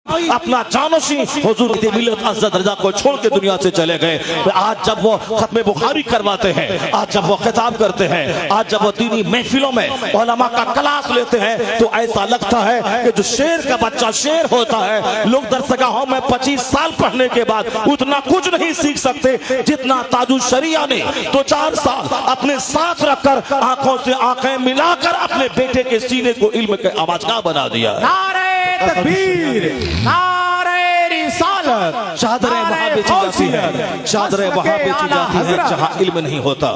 اپنا جانشی حضور ملت عزت رضا کو چھوڑ کے دنیا سے چلے گئے. آج جب وہ ختم بخاری کرواتے ہیں، آج جب وہ خطاب کرتے ہیں، آج جب وہ دینی محفلوں میں علماء کا کلاس لیتے ہیں، تو ایسا لگتا ہے کہ جو شیر کا بچہ شیر ہوتا ہے. لوگ درسگاہوں میں 25 سال پڑھنے کے بعد اتنا کچھ نہیں سیکھ سکتے جتنا تاج الشریعہ نے 2-4 سال اپنے ساتھ رکھ کر آنکھوں سے آنکھیں ملا کر اپنے بیٹے کے سینے کو علم کے آوازگاہ بنا دیا. نعرہ تکبیر، نعرہ رسالت، چادریں وہاں بیچی جاتی ہیں، چادریں وہاں بیچی جاتی ہیں جہاں علم نہیں ہوتا.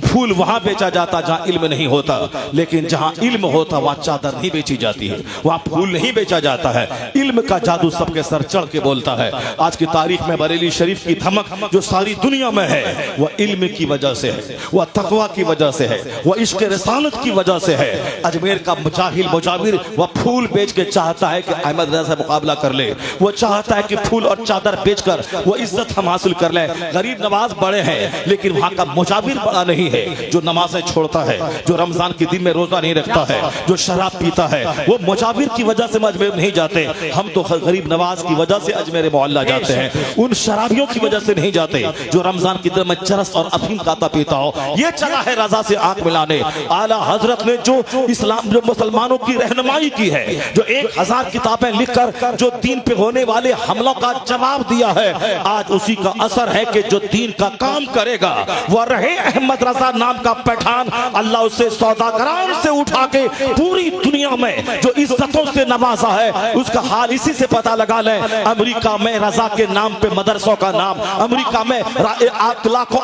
پھول وہاں بیچا جاتا جہاں علم نہیں ہوتا، لیکن جہاں علم ہوتا وہاں چادر نہیں بیچی جاتی ہے، وہاں پھول نہیں بیچا جاتا ہے. علم کا جادو سب کے سر چڑھ کے بولتا ہے. آج کی تاریخ میں بریلی شریف کی دھمک جو ساری دنیا میں ہے، وہ علم کی وجہ سے ہے، وہ تقوی کی وجہ سے ہے، وہ عشق رسالت کی وجہ سے ہے. اجمیر کا مجاہل مجاور وہ پھول بیچ کے چاہتا ہے کہ احمد رضا سے مقابلہ کر لے، وہ چاہتا ہے کہ پھول اور چادر بیچ کر وہ عزت ہم حاصل کر لیں. غریب نواز بڑے ہیں لیکن وہاں کا مجاور بڑا نہیں ہے. جو نمازیں چھوڑتا ہے، جو رمضان کے دن میں روزہ نہیں رکھتا ہے، جو شراب پیتا ہے، وہ مجاور کی وجہ سے اجمیر نہیں جاتے. ہم تو غریب نواز کی وجہ سے اجمیر معلیٰ جاتے ہیں، ان شرابیوں کی وجہ سے نہیں جاتے جو رمضان کے دن میں چرس اور افیم کھاتا پیتا ہو. یہ چلا ہے رضا سے آنکھ ملانے. اعلیٰ حضرت نے جو اسلام جو مسلمانوں کی رہنمائی کی ہے، جو 1000 کتابیں لکھ کر جو دین پہ ہونے والے حملوں کا جواب دیا ہے، آج اسی کا اثر ہے کہ جو دین کا کام کرے گا وہ رہے احمد رضا نام کا پٹھان. اللہ اسے سوداگران سے اٹھا کے پوری دنیا میں جو عزتوں سے نوازا ہے، اس کا حال اسی سے پتہ لگا لیں. امریکہ میں رضا کے نام پہ مدرسوں کا نام، امریکہ میں لاکھوں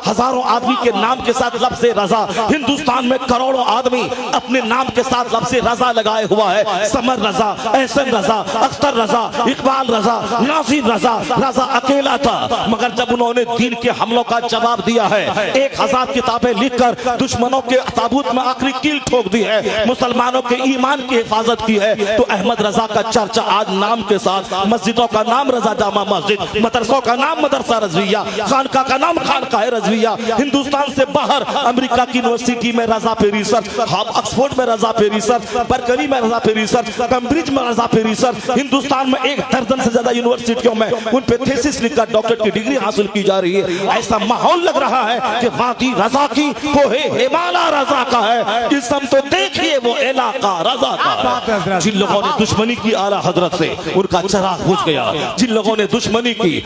ہزاروں آدمی کے نام کے ساتھ لفظ رضا، ہندوستان میں کروڑوں آدمی اپنے نام کے ساتھ لفظ رضا لگائے ہوا ہے. سمر رضا، احسن رضا، اختر رضا، اقبال رضا، ناصر رضا. رضا اکیلا تھا مگر جب انہوں نے دین کے حملوں کا جواب دیا ہے، 1000 کتابیں لکھ کر دشمنوں کے تابوت میں آخری کیل ٹھوک دی ہے، مسلمانوں کے ایمان کی حفاظت کی ہے، تو احمد رضا کا چرچا آج نام کے ساتھ. مسجدوں کا نام رضا جامع مسجد، مدرسوں کا نام مدرسہ رضویہ، خانقاہ کا نام خانقاہ رضویہ. ہندوستان سے باہر امریکہ کی یونیورسٹی میں رضا پہ ریسرچ، آکسفورڈ میں رضا پہ ریسرچ، برکلی میں رضا پہ ریسرچ، کیمبرج میں رضا پہ ریسرچ. ہندوستان میں 1 درجن سے زیادہ یونیورسٹیوں میں ان پہ تھیسس لکھ کر ڈاکٹر کی ڈگری حاصل کی جا رہی ہے. ایسا ماحول لگ رہا ہے کہ وادی رضا کی کوہ ہمالا رضا کا ہے. اسم تو دیکھیے وہ علاقہ رضا کا ہے. جن لوگوں نے دشمنی کی اعلیٰ حضرت سے ان کا چراغ بجھ گیا، جن لوگوں نے دشمنی کی